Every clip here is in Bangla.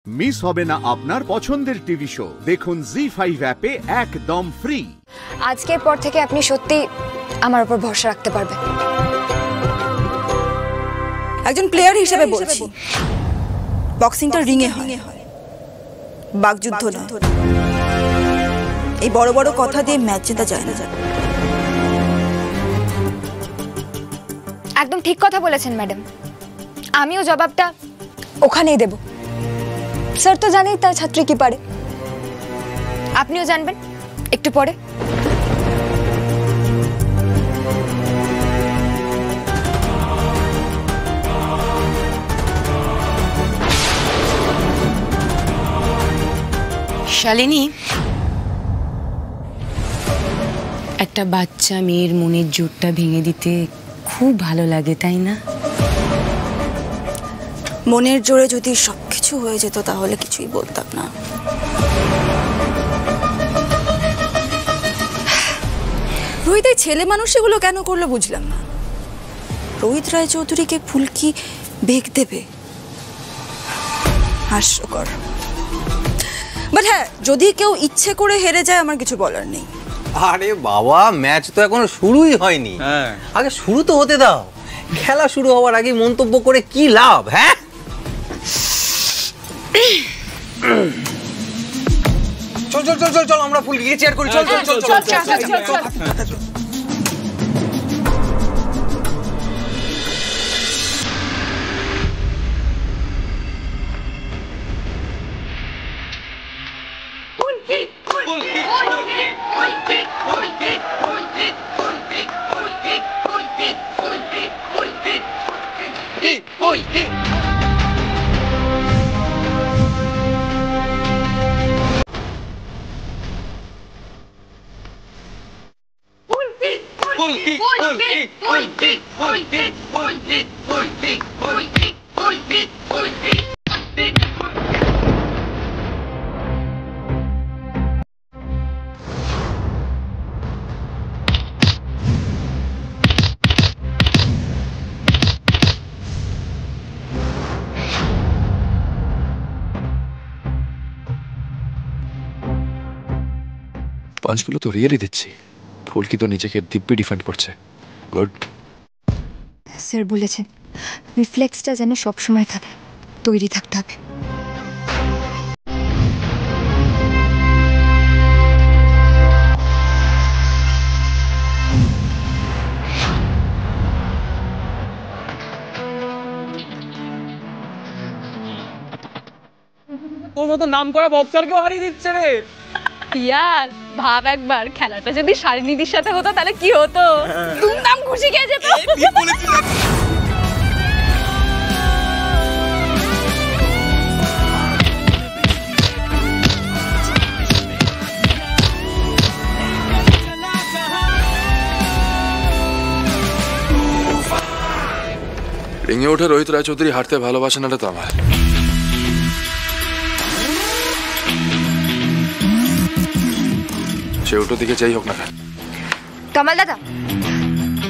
মিস হবে না আপনার পছন্দের টিভি শো। দেখুন জি5 অ্যাপে একদম ফ্রি। আজকের পর থেকে আপনি সত্যি আমার উপর ভরসা রাখতে পারবেন। একজন প্লেয়ার হিসেবে বলছি, বক্সিংটা রিং এ হয়, বাকযুদ্ধ নয়। এই বড় বড় কথা দিয়ে ম্যাচ জেতা যায় না। একদম ঠিক কথা বলেছেন ম্যাডাম, আমিও জবাবটা ওখানেই দেব। স্যার তো জানেই তার ছাত্রী কি পারে, আপনিও জানবেন একটু পরে। শালিনী, একটা বাচ্চা মেয়ের মনের জোরটা ভেঙে দিতে খুব ভালো লাগে, তাই না? মনের জোরে যদি সবকিছু হয়ে যেত তাহলে কিছুই বলতাম না। রোহিত এই ছেলে মানুষ এগুলো কেন করলো বুঝলাম না। রোহিত রায়চৌধুরীকে ফুলকি বেগ দেবে, হাস্যকর। বাট হ্যাঁ, যদি কেউ ইচ্ছে করে হেরে যায় আমার কিছু বলার নেই। আরে বাবা, ম্যাচ তো এখনো শুরুই হয়নি। আগে শুরু তো হতে দাও। খেলা শুরু হওয়ার আগে মন্তব্য করে কি লাভ? হ্যাঁ, চল চল চল চল চল, আমরা ফুল গিয়ে চেয়ার করি। চল চল চল চল চল। পাঁচগুলো তো রিয়েলি দিচ্ছি। ফুলকি তো নিজেকে দিব্যি ডিফেন্ড করছে। গুড। স্যার বলেছেন রিফ্লেক্সটা যেন সবসময় থাকে, তৈরি থাকতে হবে। তোর মতো নাম করা বক্সারকেও হারিয়ে দিচ্ছে রে। ইয়ার ভাব একবার, খেলাটা যদি শালিনীদির সাথে হতো তাহলে কি হতো? দুমদাম খুশি খেয়ে যেত। রিঙে ওঠে রোহিত রায়চৌধুরী হারতে ভালোবাসে না, তো আমার সে উল্টো দিকে যাই হোক না। কামাল দাদা,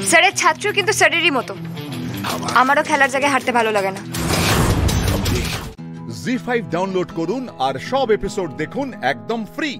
স্যারের ছাত্র কিন্তু স্যারেরই মতো। আমারও খেলার জায়গায় হারতে ভালো লাগে না। জি5 ডাউনলোড করুন আর সব এপিসোড দেখুন একদম ফ্রি।